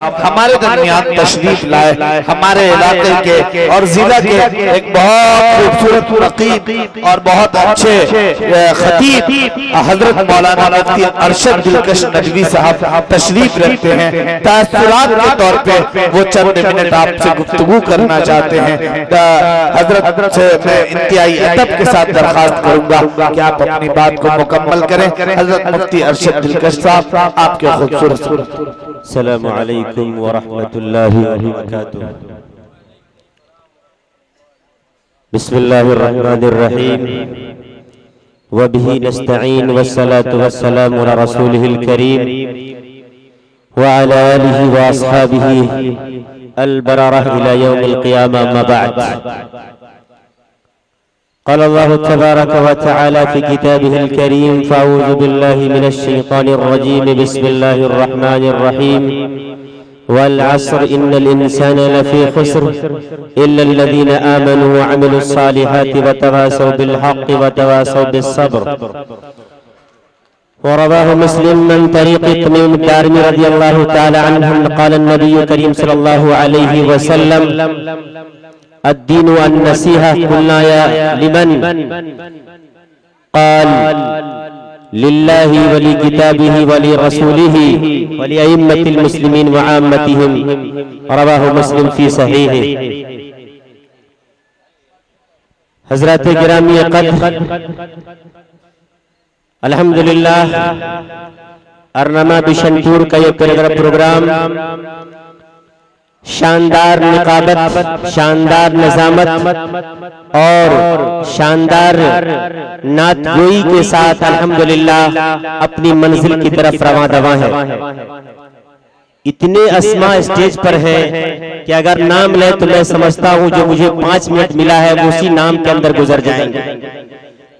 ہمارے درمیان تشریف لائے ہمارے علاقے کے اور ضلع کے ایک بہت خوبصورت رقیب اور بہت اچھے خطیب حضرت مولانا مفتی ارشد دلکش ندوی صاحب تشریف رکھتے ہیں۔ تاثرات کے طور پہ وہ چند منٹ آپ سے گفتگو کرنا چاہتے ہیں۔ حضرت سے میں انتہائی ادب کے ساتھ درخواست کروں گا کہ آپ اپنی بات کو مکمل کریں۔ حضرت مفتی ارشد دلکش صاحب آپ کے خوبصورت السلام علیکم ورحمۃ اللہ وبرکاتہ۔ بسم اللہ الرحمن الرحیم وبہ نستعین والصلاة والسلام علی رسولہ الکریم وعلی آلہ واصحابہ البررہ الی یوم القیامہ اما بعد۔ قال الله تبارك وتعالى في كتابه الكريم فأعوذ بالله من الشيطان الرجيم بسم الله الرحمن الرحيم والعصر إن الإنسان لفي خسر إلا الذين آمنوا وعملوا الصالحات وتواصوا بالحق وتواصوا بالصبر۔ ورواه مسلم من طريق تميم الدارمي رضي الله تعالى عنه قال النبي الكريم صلى الله عليه وسلم الدين والنصيحة قلنا يا لمن قال لله ولكتابه ولرسوله ولأئمة المسلمين وعامتهم رواه مسلم في صحيحه۔ حضرات گرامی قدر، الحمدللہ ارنما بشنپور کا یہ پروگرام شاندار نقابت، شاندار نظامت اور شاندار نعت گوئی کے ساتھ الحمدللہ اپنی منزل کی طرف رواں دواں ہے۔ اتنے اسماء اسٹیج پر ہیں کہ اگر نام لے تو میں سمجھتا ہوں جو مجھے 5 منٹ ملا ہے وہ اسی نام کے اندر گزر جائیں گے۔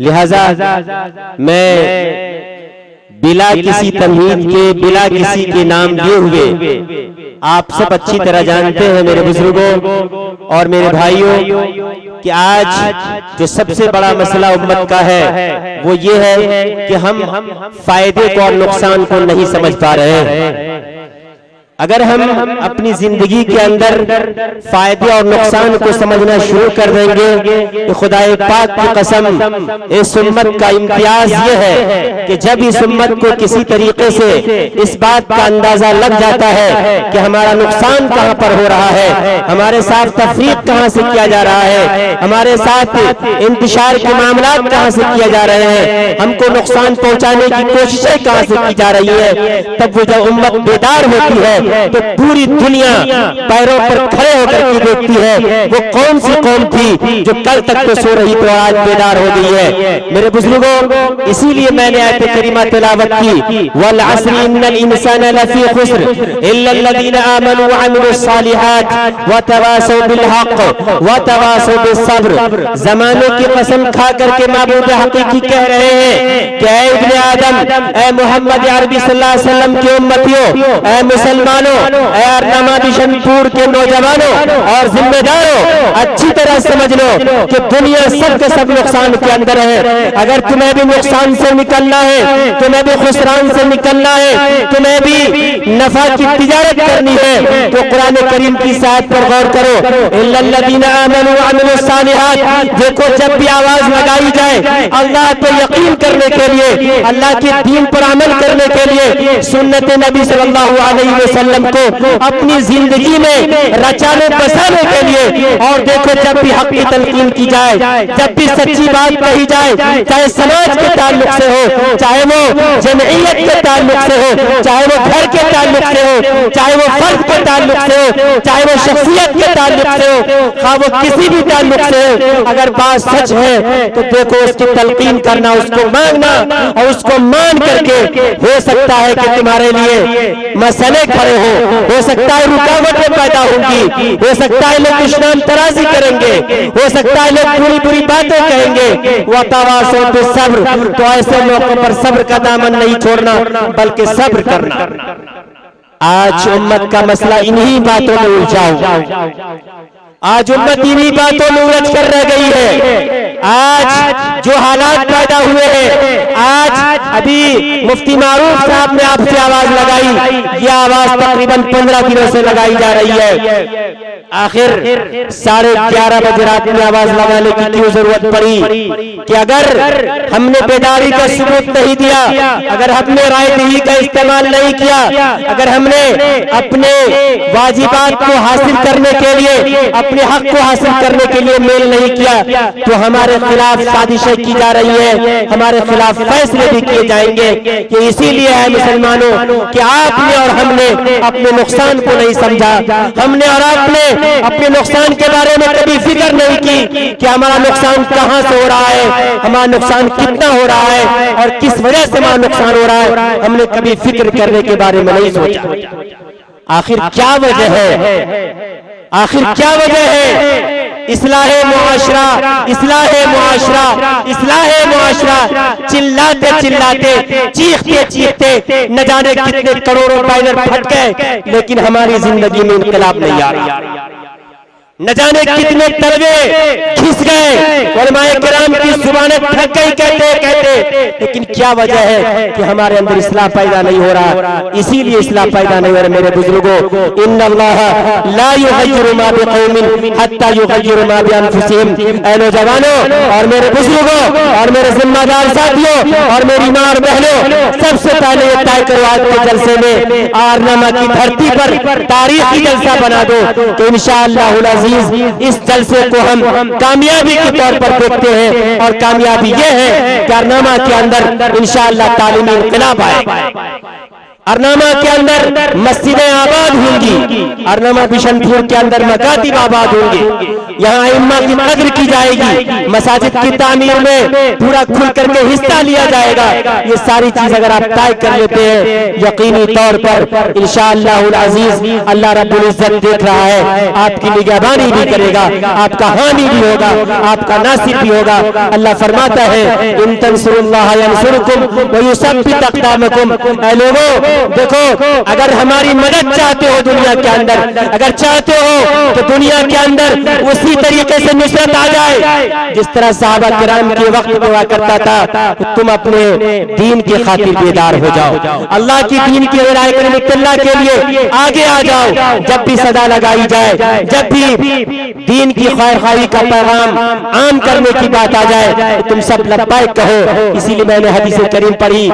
لہذا میں بلا کسی تمہید کے، بلا کسی کے نام دیے ہوئے، آپ سب اچھی طرح جانتے ہیں میرے بزرگوں اور میرے بھائیوں کہ آج جو سب سے بڑا مسئلہ امت کا ہے وہ یہ ہے کہ ہم فائدے کو اور نقصان کو نہیں سمجھ پا رہے ہیں۔ اگر ہم اپنی زندگی کے اندر فائدے اور نقصان کو سمجھنا شروع کر دیں گے تو خدا پاک کی قسم اس امت کا امتیاز یہ ہے کہ جب اس امت کو کسی طریقے سے اس بات کا اندازہ لگ جاتا ہے کہ ہمارا نقصان کہاں پر ہو رہا ہے، ہمارے ساتھ تفریق کہاں سے کیا جا رہا ہے، ہمارے ساتھ انتشار کے معاملات کہاں سے کیا جا رہے ہیں، ہم کو نقصان پہنچانے کی کوششیں کہاں سے کی جا رہی ہے، تب وہ جب امت بیدار ہوتی ہے تو پوری دنیا پیروں پر کھڑے ہو کر کے دیکھتی ہے وہ کون سی قوم تھی جو کل تک تو سو رہی تو آج بیدار ہو گئی ہے۔ میرے بزرگوں، اسی لیے میں نے آیت کریمہ تلاوت کی والعصر ان الانسان لفی خسر الا الذین آمنوا وعملوا الصالحات وتواصوا بالحق وتواصوا بالصبر۔ زمانوں کی قسم کھا کر کے معبود حقیقی کہہ رہے ہیں کہ اے ابن آدم، اے محمد عربی صلی اللہ علیہ وسلم کے امتیوں، اے مسلمانوں، اے ارنما بشنپور کے نوجوانوں اور ذمہ داروں، اچھی طرح سمجھ لو کہ دنیا سب کے سب نقصان کے اندر ہے۔ اگر تمہیں بھی نقصان سے نکلنا ہے، تمہیں بھی خسران سے نکلنا ہے، تمہیں بھی نفع کی تجارت کرنی ہے تو قرآن کریم کی آیت پر غور کرو۔ الا الذین آمنوا وعملوا الصالحات۔ دیکھو جب بھی آواز لگائی جائے اللہ پہ یقین کرنے کے لیے، اللہ کے دین پر عمل کرنے کے لیے، سنت نبی صلی اللہ علیہ وسلم کو اپنی زندگی میں رچانے بسانے کے لیے، اور دیکھو جب بھی حق کی تلقین کی جائے، جب بھی سچی بات کہی جائے، چاہے سماج کے تعلق سے ہو، چاہے وہ جمعیت کے تعلق سے ہو، چاہے وہ گھر کے تعلق سے ہو، چاہے وہ فرد کے تعلق سے ہو، چاہے وہ شخصیت کے تعلق سے ہو، خواہ وہ کسی بھی تعلق سے ہو، اگر بات سچ ہے تو دیکھو اس کی تلقین کرنا، اس کو مانگنا اور اس کو مان کر کے ہو سکتا ہے کہ تمہارے لیے مسئلے کھڑے ہو سکتا ہے رکاوٹیں پیدا ہوں گی، ہو سکتا ہے لوگ دشمن ترازی کریں گے، ہو سکتا ہے لوگ بری بری باتیں کہیں گے۔ وَتَوَاصَوْا بِالصَّبْرِ، تو ایسے موقع پر صبر کا دامن نہیں چھوڑنا بلکہ صبر کرنا۔ آج امت کا مسئلہ انہی باتوں میں الجھا ہوا، آج امت انہی باتوں میں الجھ کر رہ گئی ہے۔ آج جو حالات پیدا ہوئے ہیں، آج ابھی مفتی معروف صاحب نے آپ سے آواز لگائی، یہ آواز تقریباً 15 دنوں سے لگائی جا رہی ہے، آخر 11:30 بجے رات میں آواز لگانے کی کیوں ضرورت پڑی کہ اگر ہم نے بیداری کا ثبوت نہیں دیا، اگر ہم نے رائے دہی کا استعمال نہیں کیا، اگر ہم نے اپنے واجبات کو حاصل کرنے کے لیے، اپنے حق کو حاصل کرنے کے لیے میل نہیں کیا، تو ہمارے خلاف سازشیں کی جا رہی ہیں، ہمارے خلاف فیصلے بھی کیے جائیں گے۔ کہ اسی لیے ہے مسلمانوں کہ آپ نے اور ہم نے اپنے نقصان کو نہیں سمجھا، ہم نے اور آپ نے اپنے نقصان کے بارے میں کبھی فکر نہیں کی کہ ہمارا نقصان کہاں سے ہو رہا ہے، ہمارا نقصان کتنا ہو رہا ہے اور کس وجہ سے ہمارا نقصان ہو رہا ہے، ہم نے کبھی فکر کرنے کے بارے میں نہیں سوچا۔ آخر کیا وجہ ہے؟ آخر کیا وجہ ہے؟ اصلاح معاشرہ، اصلاح معاشرہ، اصلاح معاشرہ، چلاتے چلاتے، چیختے چیختے نہ جانے کتنے کروڑوں بینر پھٹ گئے، لیکن ہماری زندگی میں انقلاب نہیں آ رہا۔ نہ جانے کتنے طلبے کھس گئے، علماء کرام کی زبانیں تھک گئی کہتے کہتے، لیکن کیا وجہ ہے کہ ہمارے اندر اصلاح پیدا نہیں ہو رہا؟ اسی لیے اصلاح پیدا نہیں ہو رہا میرے بزرگوں۔ ان اللہ لا یغیر ما بقوم حتی یغیر ما بانفسہم۔ اے نوجوانوں اور میرے بزرگوں اور میرے ذمہ دار ساتھیوں اور میری ماں اور بہنوں، سب سے پہلے یہ طے کرو آج کے جلسے میں آرنما کی دھرتی پر تاریخی جلسہ بنا دو کہ انشاءاللہ العزیز اس جلسے کو ہم کامیابی کے طور پر دیکھتے ہیں، اور کامیابی یہ ہے کہ ارنامہ کے اندر انشاءاللہ تعلیمی انقلاب آئے، ارنامہ کے اندر مسجدیں آباد ہوں گی، ارنامہ بشن پور کے اندر مکاتب آباد ہوں گے، یہاں ائمہ کی قدر کی جائے گی، مساجد کی تعمیر میں پورا کھل کر کے حصہ لیا جائے گا۔ یہ ساری چیز اگر آپ طے کر لیتے ہیں، یقینی طور پر انشاءاللہ العزیز اللہ رب العزت دیکھ رہا ہے، آپ کی نگہبانی بھی کرے گا، آپ کا حامی بھی ہوگا، آپ کا ناصر بھی ہوگا۔ اللہ فرماتا ہے ان تنصروا اللہ ینصرکم ویثبت اقدامکم۔ اے لوگوں دیکھو، اگر ہماری مدد چاہتے ہو دنیا کے اندر، اگر چاہتے ہو کہ دنیا کے اندر اسی طریقے سے نصرت آ جائے جس طرح صحابہ کرام کے وقت ہوا کرتا تھا، تم اپنے دین کی خاطر بیدار ہو جاؤ، اللہ کی دین کی رعایت اللہ کے لیے آگے آ جاؤ۔ جب بھی صدا لگائی جائے، جب بھی دین کی خیر خواہی کا پیغام عام کرنے کی بات آ جائے، تم سب لبیک کہو۔ اسی لیے میں نے حدیث کریم پڑھی،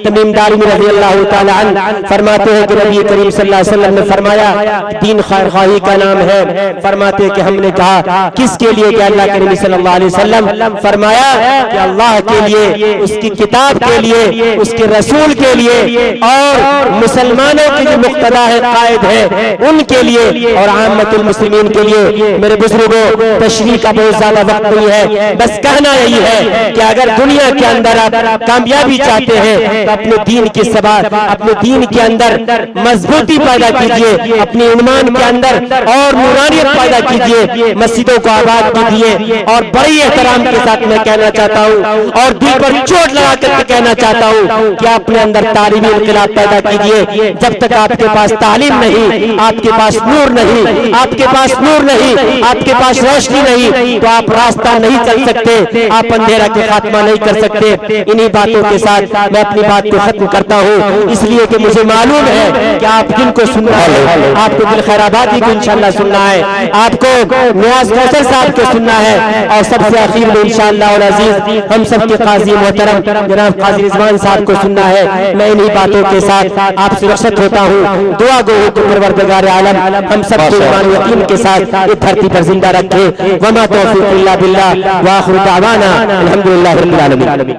تمیم دارمی رضی اللہ تعالی عنہ فرماتے ہیں کہ نبی کریم صلی اللہ علیہ وسلم نے فرمایا دین خیر خواہی کا نام ہے۔ فرماتے ہیں کہ ہم نے کہا کس کے لیے؟ کہ اللہ کریم صلی اللہ علیہ وسلم فرمایا کہ اللہ کے لیے، اس کی کتاب کے لیے، اس کے رسول کے لیے، اور مسلمانوں کی جو مقتدا ہے، قائد ہے، ان کے لیے، اور عامت المسلمین کے لیے۔ میرے بزرگوں، تشریح کا بہت زیادہ وقت نہیں ہے، بس کہنا یہی ہے کہ اگر دنیا کے اندر آپ کامیابی چاہتے ہیں تو اپنے دین کی سبات، اپنے دین کے اندر مضبوطی پیدا کیجئے، اپنے ایمان کے اندر اور نورانیت پیدا کیجئے، مسجدوں کو آباد کیجئے، اور بڑی احترام کے ساتھ میں کہنا چاہتا ہوں اور دل پر چوٹ لگا کر کہنا چاہتا ہوں کہ اپنے اندر تعلیمی انقلاب پیدا کیجئے۔ جب تک آپ کے پاس تعلیم نہیں، آپ کے پاس نور نہیں، آپ کے پاس نور نہیں، آپ کے پاس روشنی نہیں، تو آپ راستہ نہیں چل سکتے، آپ اندھیرا کے خاتمہ نہیں کر سکتے۔ انہی باتوں کے ساتھ میں اپنی بات کو ختم کرتا ہوں، اس لیے کہ مجھے معلوم ہے کہ آپ جن کو سننا ہے، آپ کو دل خیر آبادی کو انشاءاللہ سننا ہے، آپ کو نیاز کوثر صاحب کو سننا ہے، اور سب سے اخیر میں انشاءاللہ العزیز ہم سب کے قاضی محترم جناب قاضی رضوان صاحب کو سننا ہے۔ میں انہی باتوں کے ساتھ آپ سے رخصت ہوتا ہوں، دعا گو کہ پروردگار عالم ہم سب کو ایمان و یقین کے ساتھ اس دھرتی پر زندہ رکھے۔ وما توفیق الا باللہ، وآخر دعوانا الحمدللہ رب العالمین۔